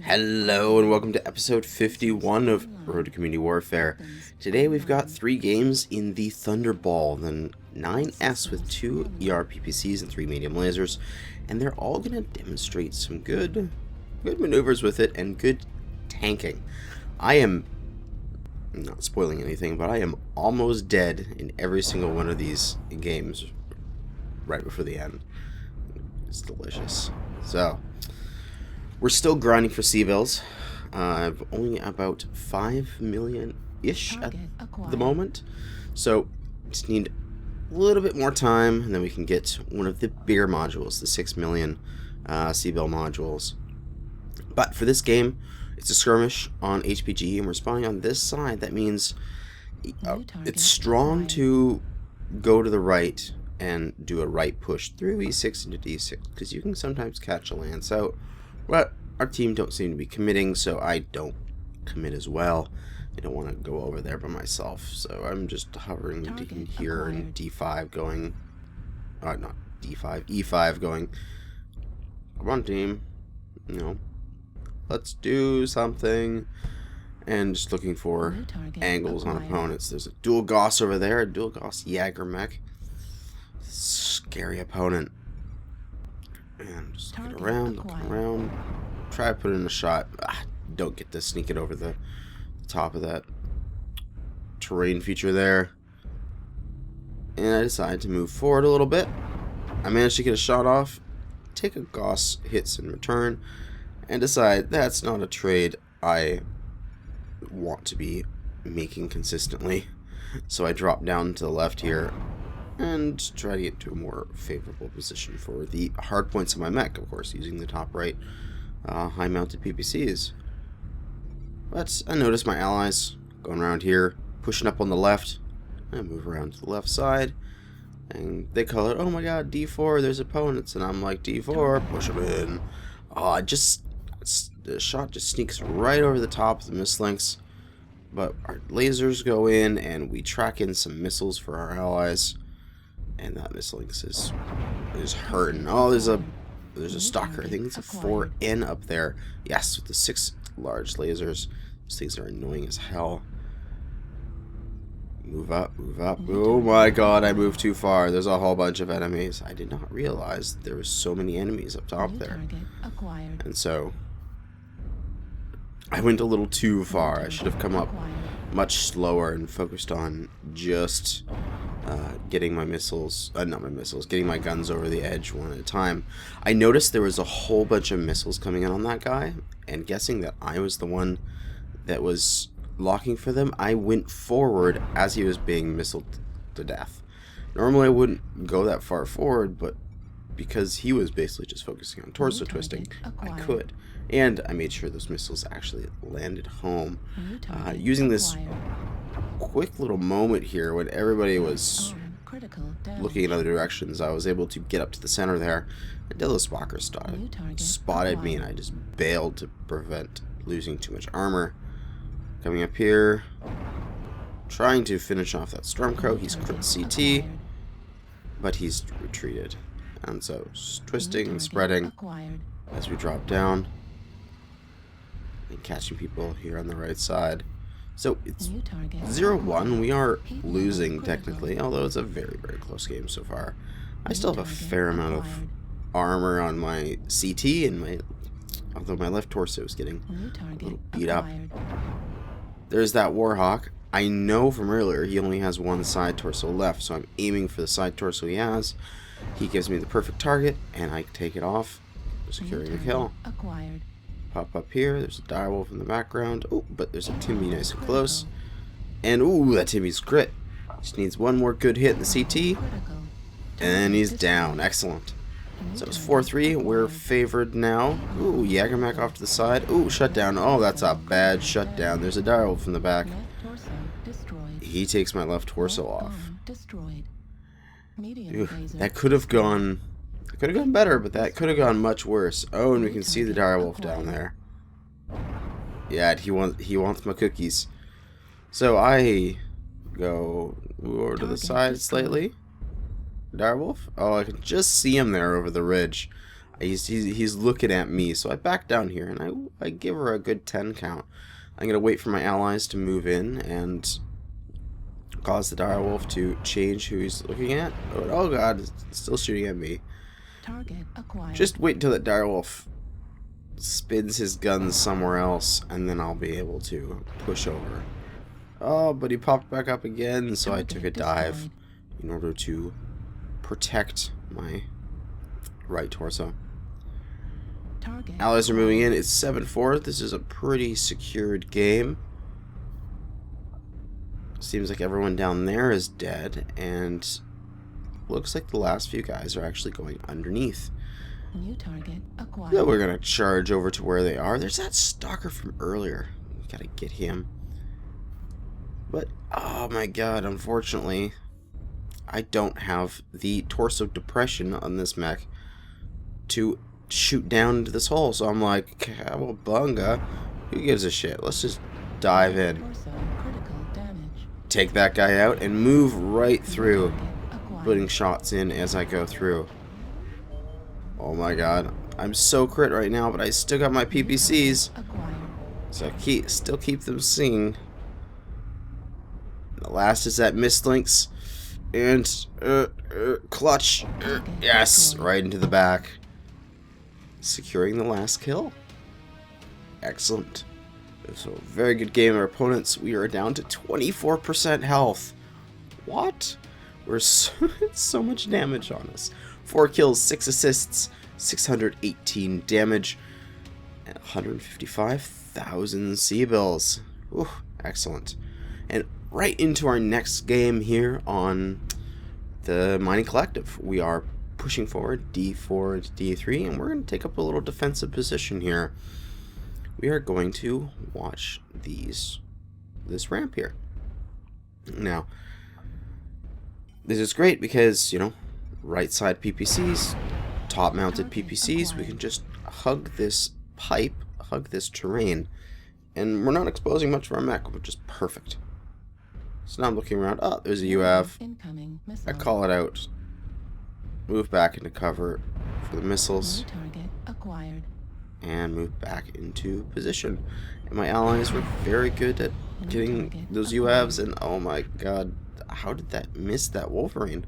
Hello and welcome to episode 51 of Road to Community Warfare. Today we've got 3 games in the Thunderball, the 9S with 2 ERPPCs and 3 medium lasers, and they're all going to demonstrate some good maneuvers with it and good tanking. I am not spoiling anything, but I am almost dead in every single one of these games right before the end. It's delicious. So we're still grinding for C-Bills. I've only about 5 million-ish at the moment. So just need a little bit more time, and then we can get one of the bigger modules, the 6 million C-Bill modules. But for this game, it's a skirmish on HPG, and we're spawning on this side. That means it's strong to go to the right and do a right push through E6 into D6, because you can sometimes catch a lance out. But our team don't seem to be committing, so I don't commit as well. I don't want to go over there by myself, so I'm just hovering in here and D5 going, not D5, E5 going, come on team, you know, let's do something, and just looking for angles on opponents. There's a dual Gauss over there, a dual Gauss Jäger mech, scary opponent. And just looking around, try to put in a shot. Don't get to sneak it over the top of that terrain feature there. And I decided to move forward a little bit. I managed to get a shot off, take a Gauss hits in return, and decide that's not a trade I want to be making consistently. So I dropped down to the left here and try to get to a more favorable position for the hard points of my mech, of course, using the top right high mounted PPCs. But I noticed my allies going around here, pushing up on the left. I move around to the left side, and they call it, oh my god, D4, there's opponents, and I'm like, D4, push them in. The shot just sneaks right over the top of the mislinks, but our lasers go in, and we track in some missiles for our allies. And that mislinks is hurting. Oh, there's a stalker. I think it's a 4N up there. Yes, with the 6 large lasers. These things are annoying as hell. Move up, move up. Oh my god, I moved too far. There's a whole bunch of enemies. I did not realize there were so many enemies up top there. And so I went a little too far. I should have come up much slower and focused on just getting my missiles, getting my guns over the edge one at a time. I noticed there was a whole bunch of missiles coming in on that guy, and guessing that I was the one that was locking for them, I went forward as he was being missiled to death. Normally I wouldn't go that far forward, but because he was basically just focusing on torso twisting, I could. And I made sure those missiles actually landed home. Using this quick little moment here when everybody was looking in other directions, I was able to get up to the center there until the Spocker spotted me, and I just bailed to prevent losing too much armor. Coming up here, trying to finish off that Stormcrow. He's crit CT, but he's retreated. And so, twisting and spreading as we drop down and catching people here on the right side. So it's 0-1. We are losing technically, although it's a very, very close game so far. I still have a fair amount of armor on my CT, and although my left torso is getting a little beat up. There's that Warhawk. I know from earlier he only has one side torso left, so I'm aiming for the side torso he has. He gives me the perfect target, and I take it off, securing the kill. Pop up here, there's a direwolf in the background. Oh, but there's a Timmy nice and close. And ooh, that Timmy's crit. Just needs one more good hit in the CT. And he's down. Excellent. So it's 4-3. We're favored now. Ooh, Jägermech off to the side. Ooh, shutdown. Oh, that's a bad shutdown. There's a direwolf in the back. He takes my left torso off. Ooh, that could have gone better, but that could have gone much worse. Oh, and we can see the direwolf down there. Yeah, he wants my cookies. So I go over to the side slightly. Direwolf? Oh, I can just see him there over the ridge. He's looking at me, so I back down here, and I give her a good 10 count. I'm going to wait for my allies to move in and cause the direwolf to change who he's looking at. Oh god, it's still shooting at me. Target acquired. Just wait until that direwolf spins his guns somewhere else, and then I'll be able to push over. Oh, but he popped back up again, so I took a dive in order to protect my right torso. Target Allies are moving in. It's 7-4. This is a pretty secured game. Seems like everyone down there is dead, and looks like the last few guys are actually going underneath. New target acquired. So we're gonna charge over to where they are. There's that stalker from earlier. We gotta get him. But oh my god, unfortunately, I don't have the torso depression on this mech to shoot down into this hole. So I'm like, cowabunga, who gives a shit? Let's just dive in. Torso critical damage. Take that guy out and move right through, Target acquired. putting shots in as I go through. Oh my god, I'm so crit right now, but I still got my PPCs, Acquired. so I still keep them singing. The last is that mislinks, and clutch, yes, right into the back, securing the last kill. Excellent. So very good game. Our opponents, we are down to 24% health. What? We're so much damage on us. 4 kills, 6 assists, 618 damage, and 155,000 C-bills. Ooh, excellent. And right into our next game here on the Mining Collective. We are pushing forward D4 to D3, and we're going to take up a little defensive position here. We are going to watch this ramp here. Now, this is great because, you know, right side PPCs, top mounted PPCs, we can just hug this pipe, hug this terrain, and we're not exposing much of our mech, which is perfect. So now I'm looking around. Oh, there's a UAV. Incoming missile. I call it out. Move back into cover for the missiles. New target acquired. And move back into position. And my allies were very good at getting those UAVs, and oh my god, how did that miss that Wolverine?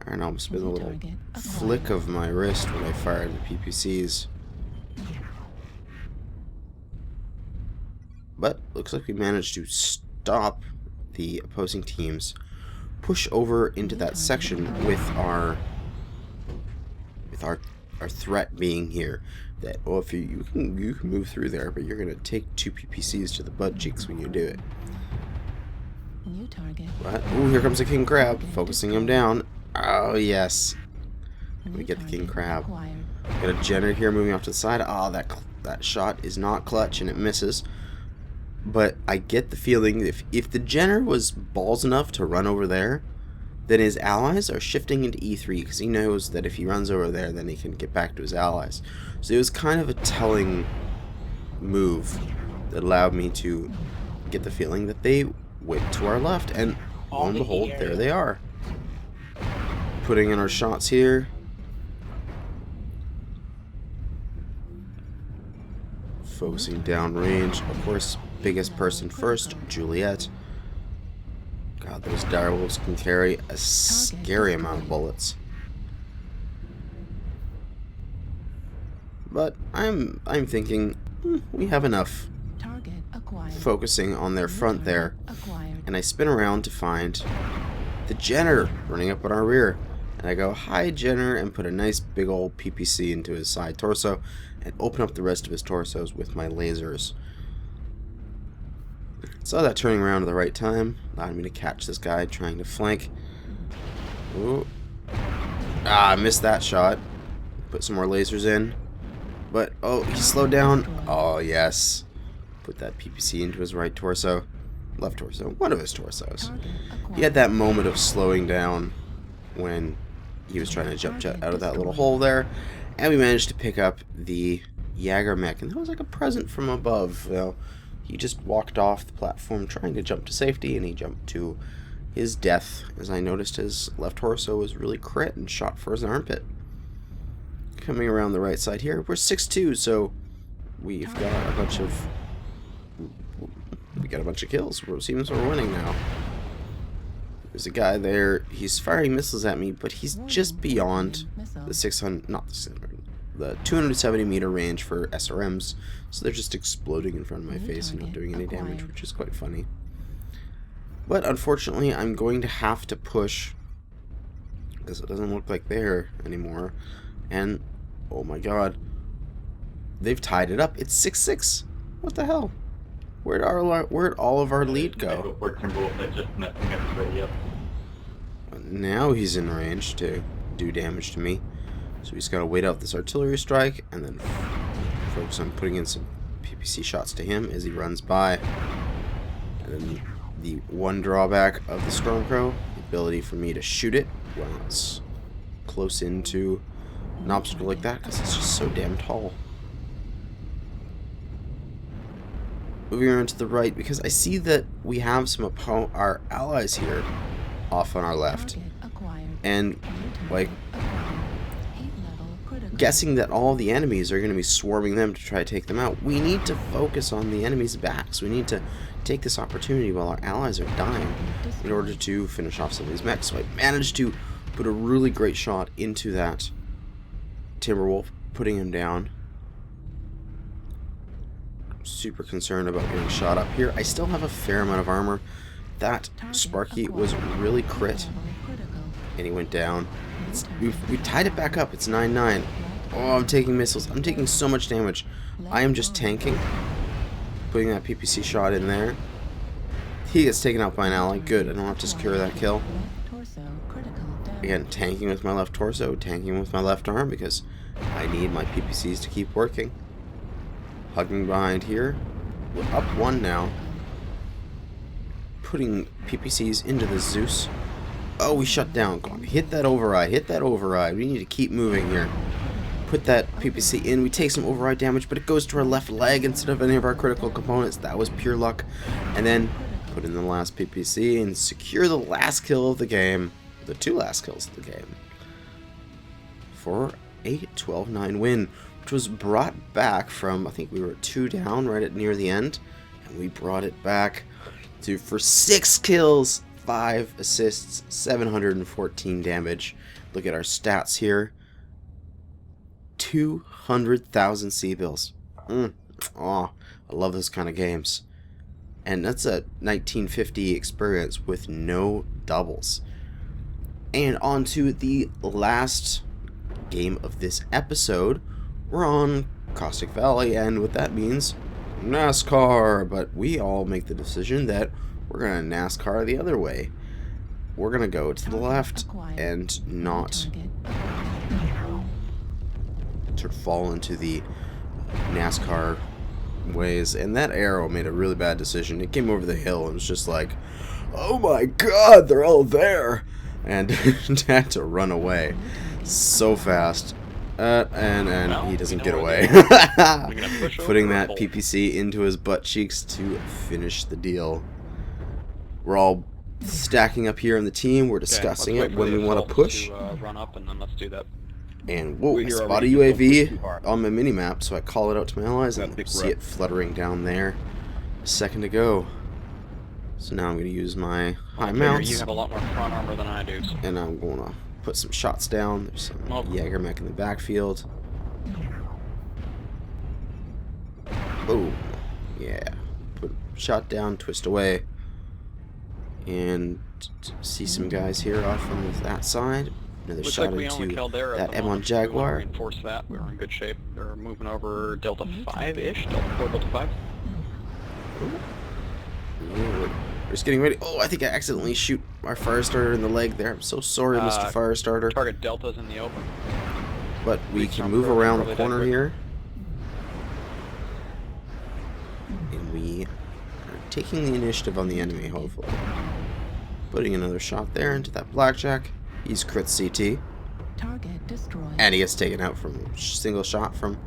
I almost been a little flick of my wrist when I fired the PPCs. But looks like we managed to stop the opposing teams push over into that section with our threat being here. That, well, if you can move through there, but you're gonna take 2 PPCs to the butt cheeks when you do it. New target. What? Ooh, here comes the king crab, focusing him down. Oh yes, we get the king crab. Acquired. Got a Jenner here moving off to the side. Oh, that shot is not clutch and it misses. But I get the feeling if the Jenner was balls enough to run over there, then his allies are shifting into E3 because he knows that if he runs over there, then he can get back to his allies. So it was kind of a telling move that allowed me to get the feeling that they went to our left, and lo and behold, there they are. Putting in our shots here. Focusing downrange. Of course, biggest person first, Juliet. God, those direwolves can carry a scary amount of bullets. But I'm thinking we have enough. Target acquired. Focusing on their front there, Acquired. and I spin around to find the Jenner running up on our rear. And I go, hi Jenner, and put a nice big old PPC into his side torso and open up the rest of his torsos with my lasers. Saw that turning around at the right time, allowed me to catch this guy trying to flank. Ooh. Ah, I missed that shot. Put some more lasers in. But, oh, he slowed down. Oh, yes. Put that PPC into his right torso. Left torso. One of his torsos. He had that moment of slowing down when he was trying to jump out of that little hole there. And we managed to pick up the Jaeger mech. And that was like a present from above. You know, he just walked off the platform trying to jump to safety, and he jumped to his death as I noticed his left torso was really crit and shot for his armpit. coming around the right side here. We're 6-2, so we've got a bunch of kills. It seems we're winning now. There's a guy there. He's firing missiles at me, but he's just beyond the 270 meter range for SRMs, so they're just exploding in front of my face and not doing any damage, which is quite funny. But unfortunately, I'm going to have to push because it doesn't look like they're anymore. And oh my god, they've tied it up. It's 6-6. What the hell? Where'd all of our lead go? Now he's in range to do damage to me. So he's got to wait out this artillery strike and then focus on putting in some PPC shots to him as he runs by. And then the one drawback of the Stormcrow, the ability for me to shoot it when it's close into an obstacle like that, because it's just so damn tall. Moving around to the right, because I see that we have some our allies here off on our left. And, like, guessing that all the enemies are going to be swarming them to try to take them out, we need to focus on the enemy's backs. We need to take this opportunity while our allies are dying in order to finish off some of these mechs. So I managed to put a really great shot into that Timberwolf, putting him down. Super concerned about getting shot up here. I still have a fair amount of armor. That Sparky was really crit, and he went down. We tied it back up. It's 9-9. Oh, I'm taking missiles. I'm taking so much damage. I am just tanking, putting that PPC shot in there. He gets taken out by an ally. Good. I don't have to secure that kill. Again, tanking with my left torso, tanking with my left arm, because I need my PPCs to keep working. Hugging behind here. We're up 1 now. Putting PPCs into the Zeus. Oh, we shut down. Go on, hit that override. Hit that override. We need to keep moving here. Put that PPC in. We take some override damage, but it goes to our left leg instead of any of our critical components. That was pure luck. And then put in the last PPC and secure the last kill of the game. The 2 last kills of the game. For a 12-9 win, which was brought back from, I think we were 2 down right at near the end, and we brought it back to for 6 kills, 5 assists, 714 damage. Look at our stats here. 200,000 C-bills. Oh, I love those kind of games. And that's a 1950 experience with no doubles. And on to the last game of this episode. We're on Caustic Valley, and what that means, NASCAR. But we all make the decision that we're going to NASCAR the other way. We're going to go to the left and not sort of fall into the NASCAR ways. And that arrow made a really bad decision. It came over the hill and was just like, oh my god, they're all there. And had to run away so fast. And he doesn't get away. Putting that PPC into his butt cheeks to finish the deal. We're all stacking up here in the team. We're discussing it when we want to push. Run up and then let's do that. And whoa, I spot a UAV on my minimap, so I call it out to my allies and see it fluttering down there. A second to go. So now I'm going to use my high mounts. You have a lot more front armor than I do. So. And I'm going to put some shots down. There's some Jaeger mech in the backfield. Boom. Yeah. Put a shot down, twist away. And see some guys here off on that side. Another Looks shot like we into only killed there that the M1 Jaguar. We reinforce that. We were in good shape. They're moving over Delta 5-ish. Delta 4, Delta 5. We're just getting ready. Oh, I think I accidentally shoot our fire starter in the leg there. I'm so sorry, Mr. Fire Starter. Target Delta's in the open. But we can move around the corner here. And we are taking the initiative on the enemy, hopefully. Putting another shot there into that blackjack. He's crit CT. Target destroyed. And he gets taken out from a single shot from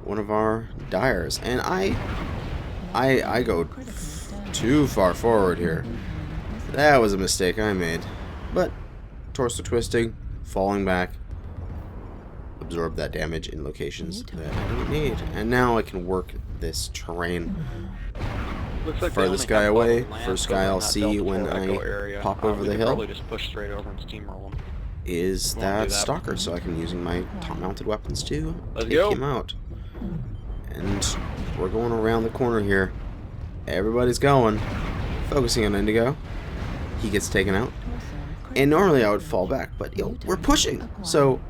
one of our dyers. And I go too far forward here. That was a mistake I made. But torso twisting, falling back. A absorb that damage in locations that I don't need. And now I can work this terrain. Looks like Farthest guy away, first guy I'll see when I pop over the hill probably just push straight over and steamroll him. is that stalker, so I can using my top-mounted weapons to take him out. And we're going around the corner here. Everybody's going. Focusing on Indigo. He gets taken out. And normally I would fall back, but yo, we're pushing. So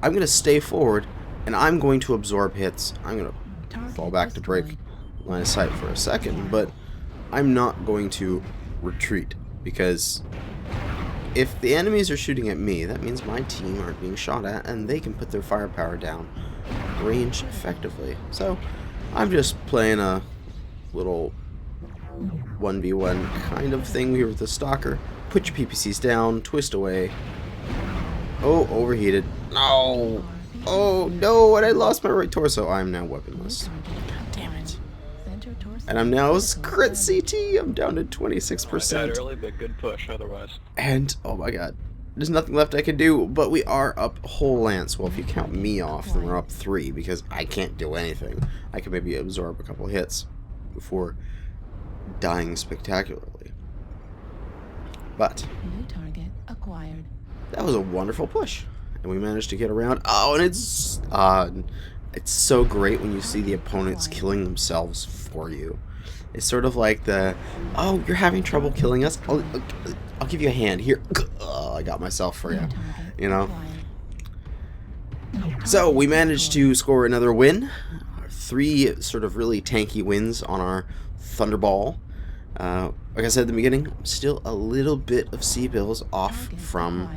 I'm going to stay forward, and I'm going to absorb hits. I'm going to fall back to break line of sight for a second, but I'm not going to retreat, because if the enemies are shooting at me, that means my team aren't being shot at, and they can put their firepower down range effectively. So I'm just playing a little 1v1 kind of thing here with the stalker. Put your PPCs down, twist away. Oh, overheated. No! Oh no, and I lost my right torso. I'm now weaponless. God damn it. And I'm now crit CT. I'm down to 26%. I died early, but good push otherwise. And, oh my god, there's nothing left I can do, but we are up whole lance. Well, if you count me off, then we're up 3, because I can't do anything. I can maybe absorb a couple hits before dying spectacularly. But New target acquired. that was a wonderful push, and we managed to get around. Oh, and it's so great when you see the opponents killing themselves for you. It's sort of like the, oh, you're having trouble killing us? I'll give you a hand. Here, oh, I got myself for you, you know? So we managed to score another win. 3 sort of really tanky wins on our Thunderball. Like I said at the beginning, I'm still a little bit of C-bills off from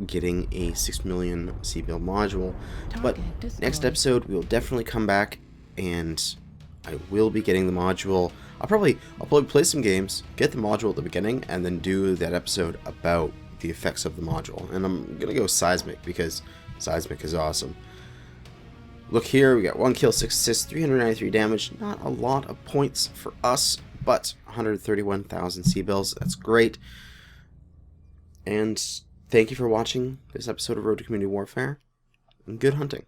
getting a 6 million C-bill module, but next episode we will definitely come back and I will be getting the module. I'll probably play some games, get the module at the beginning, and then do that episode about the effects of the module. And I'm gonna go seismic because seismic is awesome. Look here, we got 1 kill, 6 assists, 393 damage. Not a lot of points for us, but 131,000 C-bills. That's great. And thank you for watching this episode of Road to Community Warfare, and good hunting.